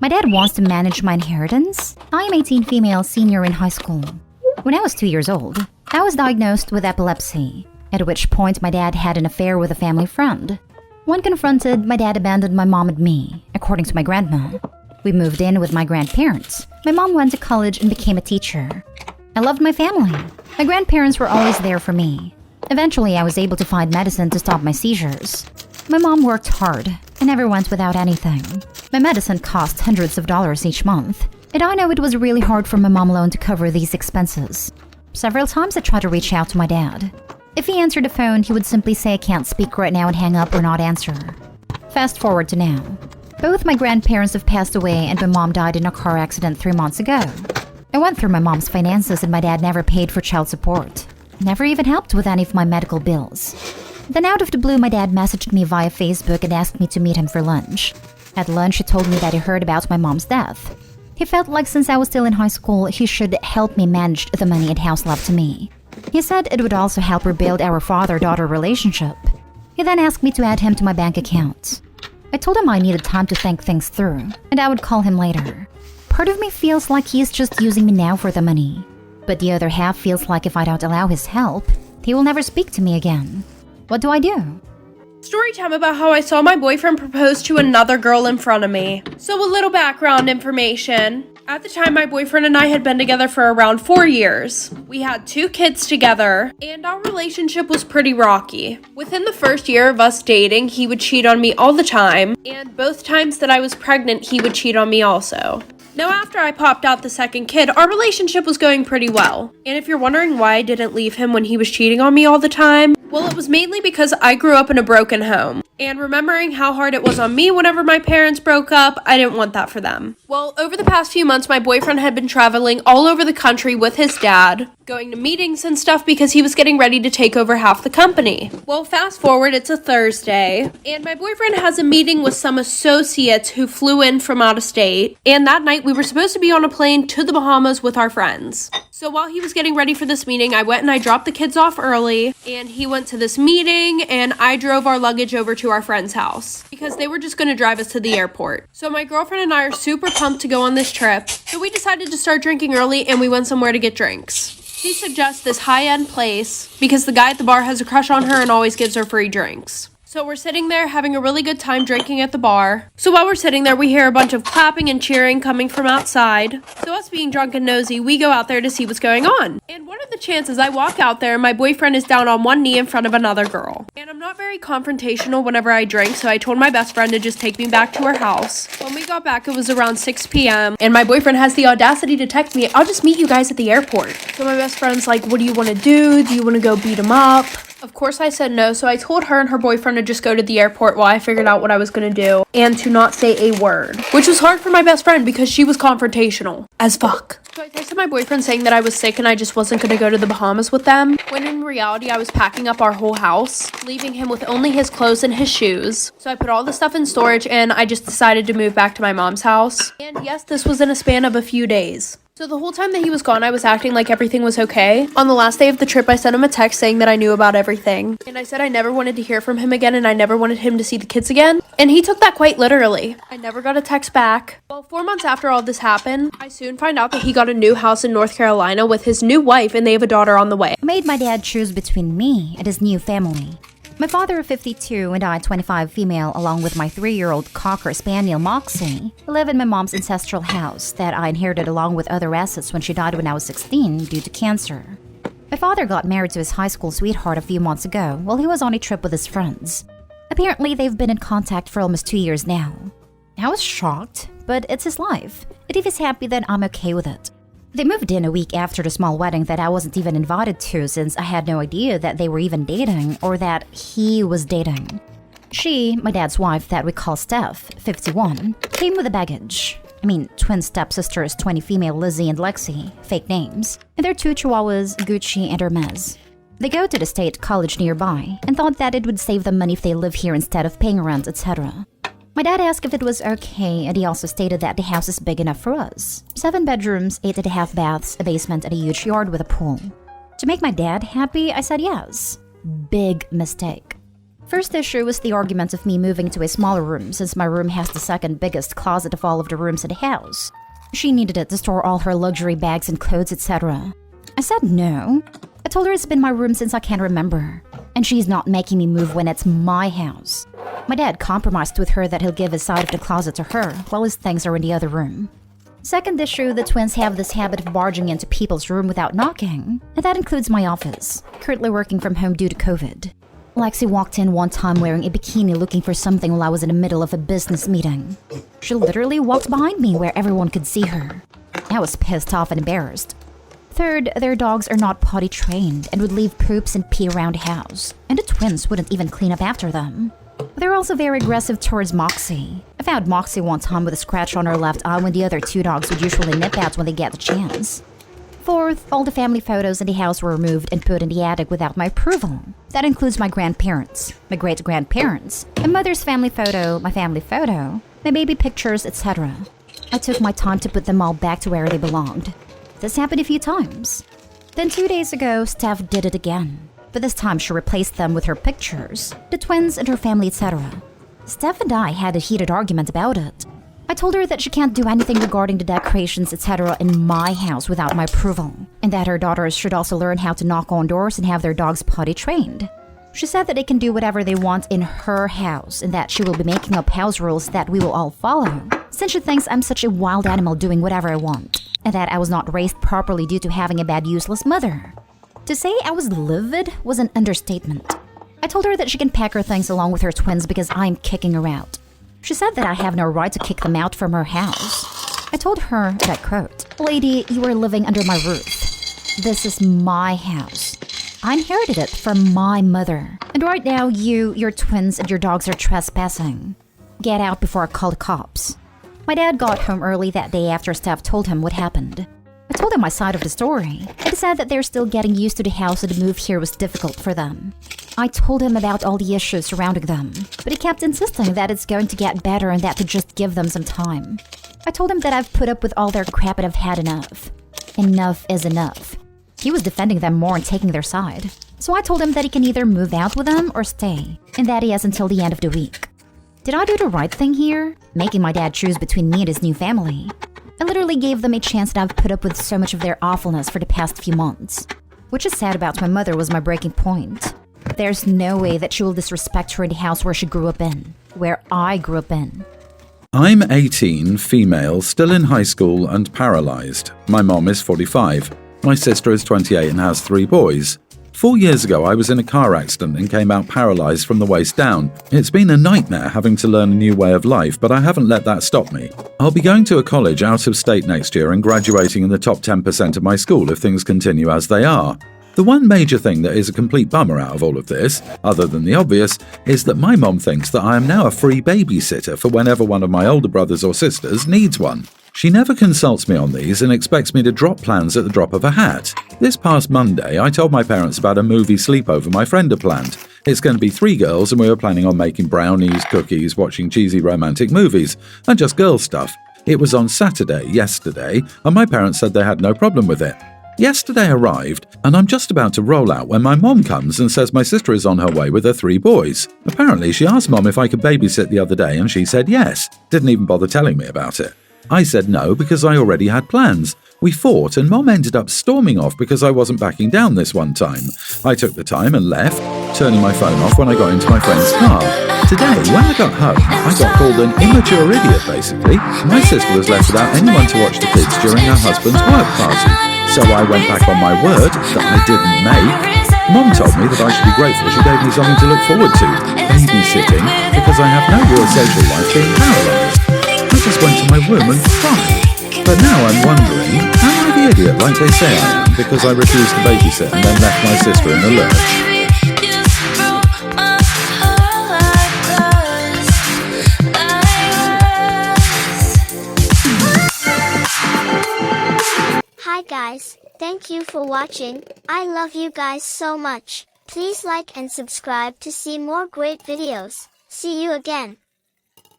My dad wants to manage my inheritance. I am a teen female senior in high school. When I was 2 years old, I was diagnosed with epilepsy, at which point my dad had an affair with a family friend. When confronted, my dad abandoned my mom and me, according to my grandma. We moved in with my grandparents. My mom went to college and became a teacher. I loved my family. My grandparents were always there for me. Eventually, I was able to find medicine to stop my seizures. My mom worked hard. I never went without anything. My medicine cost hundreds of dollars each month, and I know it was really hard for my mom alone to cover these expenses. Several times I tried to reach out to my dad. If he answered the phone, he would simply say I can't speak right now and hang up or not answer. Fast forward to now. Both my grandparents have passed away and my mom died in a car accident 3 months ago. I went through my mom's finances and my dad never paid for child support. Never even helped with any of my medical bills. Then out of the blue, my dad messaged me via Facebook and asked me to meet him for lunch. At lunch, he told me that he heard about my mom's death. He felt like since I was still in high school, he should help me manage the money and house left to me. He said it would also help rebuild our father-daughter relationship. He then asked me to add him to my bank account. I told him I needed time to think things through, and I would call him later. Part of me feels like he's just using me now for the money, but the other half feels like if I don't allow his help, he will never speak to me again. What do I do? Storytime about how I saw my boyfriend propose to another girl in front of me. So a little background information. At the time, my boyfriend and I had been together for around 4 years. We had 2 kids together, and our relationship was pretty rocky. Within the first year of us dating, he would cheat on me all the time, and both times that I was pregnant, he would cheat on me also. Now, after I popped out the second kid, our relationship was going pretty well. And if you're wondering why I didn't leave him when he was cheating on me all the time, well, it was mainly because I grew up in a broken home. And remembering how hard it was on me whenever my parents broke up, I didn't want that for them. Well, over the past few months, my boyfriend had been traveling all over the country with his dad, going to meetings and stuff because he was getting ready to take over half the company. Well, fast forward, it's a Thursday, and my boyfriend has a meeting with some associates who flew in from out of state, and that night we were supposed to be on a plane to the Bahamas with our friends. So while he was getting ready for this meeting, I went and I dropped the kids off early, and he went to this meeting, and I drove our luggage over to our friend's house because they were just going to drive us to the airport. So my girlfriend and I are super pumped to go on this trip, so we decided to start drinking early, and we went somewhere to get drinks. She suggests this high-end place because the guy at the bar has a crush on her and always gives her free drinks. So we're sitting there having a really good time drinking at the bar. So while we're sitting there, we hear a bunch of clapping and cheering coming from outside. So us being drunk and nosy, we go out there to see what's going on. And what are the chances I walk out there and my boyfriend is down on one knee in front of another girl? And I'm not very confrontational whenever I drink, so I told my best friend to just take me back to her house. When we got back, it was around 6 p.m. and my boyfriend has the audacity to text me, "I'll just meet you guys at the airport." So my best friend's like, "What do you want to do? Do you want to go beat him up?" Of course I said no, so I told her and her boyfriend to just go to the airport while I figured out what I was going to do and to not say a word, which was hard for my best friend because she was confrontational as fuck. So I texted my boyfriend saying that I was sick and I just wasn't going to go to the Bahamas with them, when in reality I was packing up our whole house, leaving him with only his clothes and his shoes. So I put all the stuff in storage and I just decided to move back to my mom's house. And yes, this was in a span of a few days. So the whole time that he was gone, I was acting like everything was okay. On the last day of the trip, I sent him a text saying that I knew about everything. And I said I never wanted to hear from him again and I never wanted him to see the kids again. And he took that quite literally. I never got a text back. Well, 4 months after all this happened, I soon find out that he got a new house in North Carolina with his new wife and they have a daughter on the way. I made my dad choose between me and his new family. My father, 52, and I, 25, female, along with my 3-year-old Cocker Spaniel, Moxie, live in my mom's ancestral house that I inherited along with other assets when she died when I was 16 due to cancer. My father got married to his high school sweetheart a few months ago while he was on a trip with his friends. Apparently, they've been in contact for almost 2 years now. I was shocked, but it's his life, and if he's happy, then I'm okay with it. They moved in a week after the small wedding that I wasn't even invited to since I had no idea that they were even dating or that he was dating. She, my dad's wife that we call Steph, 51, came with the baggage. I mean, twin stepsisters, 20 female Lizzie and Lexi, fake names, and their 2 chihuahuas, Gucci and Hermes. They go to the state college nearby and thought that it would save them money if they live here instead of paying rent, etc. My dad asked if it was okay, and he also stated that the house is big enough for us. 7 bedrooms, 8.5 baths, a basement, and a huge yard with a pool. To make my dad happy, I said yes. Big mistake. First issue was the argument of me moving to a smaller room since my room has the second biggest closet of all of the rooms in the house. She needed it to store all her luxury bags and clothes, etc. I said no. I told her it's been my room since I can remember, and she's not making me move when it's my house. My dad compromised with her that he'll give his side of the closet to her while his things are in the other room. Second issue, the twins have this habit of barging into people's room without knocking, and that includes my office, currently working from home due to COVID. Lexi walked in one time wearing a bikini looking for something while I was in the middle of a business meeting. She literally walked behind me where everyone could see her. I was pissed off and embarrassed. Third, their dogs are not potty trained and would leave poops and pee around the house, and the twins wouldn't even clean up after them. They're also very aggressive towards Moxie. I found Moxie one time with a scratch on her left eye when the other two dogs would usually nip out when they get the chance. Fourth, all the family photos in the house were removed and put in the attic without my approval. That includes my grandparents, my great-grandparents, my mother's family photo, my baby pictures, etc. I took my time to put them all back to where they belonged. This happened a few times. Then 2 days ago, Steph did it again. But this time she replaced them with her pictures, the twins and her family, etc. Steph and I had a heated argument about it. I told her that she can't do anything regarding the decorations, etc. in my house without my approval, and that her daughters should also learn how to knock on doors and have their dogs potty trained. She said that they can do whatever they want in her house and that she will be making up house rules that we will all follow, since she thinks I'm such a wild animal doing whatever I want, and that I was not raised properly due to having a bad, useless mother. To say I was livid was an understatement. I told her that she can pack her things along with her twins because I'm kicking her out. She said that I have no right to kick them out from her house. I told her, and I quote, "Lady, you are living under my roof. This is my house. I inherited it from my mother. And right now you, your twins, and your dogs are trespassing. Get out before I call the cops." My dad got home early that day after Steph told him what happened. I told him my side of the story. He said that they're still getting used to the house and the move here was difficult for them. I told him about all the issues surrounding them, but he kept insisting that it's going to get better and that to just give them some time. I told him that I've put up with all their crap and I've had enough. Enough is enough. He was defending them more and taking their side. So I told him that he can either move out with them or stay, and that he has until the end of the week. Did I do the right thing here, making my dad choose between me and his new family? I literally gave them a chance that I've put up with so much of their awfulness for the past few months. Which is sad about my mother was my breaking point. There's no way that she will disrespect her in the house where she grew up in, where I grew up in. I'm 18, female, still in high school and paralysed. My mom is 45. My sister is 28 and has 3 boys. 4 years ago, I was in a car accident and came out paralysed from the waist down. It's been a nightmare having to learn a new way of life, but I haven't let that stop me. I'll be going to a college out of state next year and graduating in the top 10% of my school if things continue as they are. The one major thing that is a complete bummer out of all of this, other than the obvious, is that my mom thinks that I am now a free babysitter for whenever one of my older brothers or sisters needs one. She never consults me on these and expects me to drop plans at the drop of a hat. This past Monday, I told my parents about a movie sleepover my friend had planned. It's going to be 3 girls and we were planning on making brownies, cookies, watching cheesy romantic movies, and just girl stuff. It was on Saturday, yesterday, and my parents said they had no problem with it. Yesterday arrived, and I'm just about to roll out when my mom comes and says my sister is on her way with her 3 boys. Apparently, she asked mom if I could babysit the other day and she said yes. Didn't even bother telling me about it. I said no because I already had plans. We fought and mom ended up storming off because I wasn't backing down this one time. I took the time and left, turning my phone off when I got into my friend's car. Today, when I got home, I got called an immature idiot basically. My sister was left without anyone to watch the kids during her husband's work party. So I went back on my word that I didn't make. Mom told me that I should be grateful she gave me something to look forward to, babysitting, because I have no real social life being paralysed. I just went to my room and cried. But now I'm wondering, am I the idiot like they say I am because I refused to babysit and then left my sister in the lurch? Hi guys, thank you for watching. I love you guys so much. Please like and subscribe to see more great videos. See you again.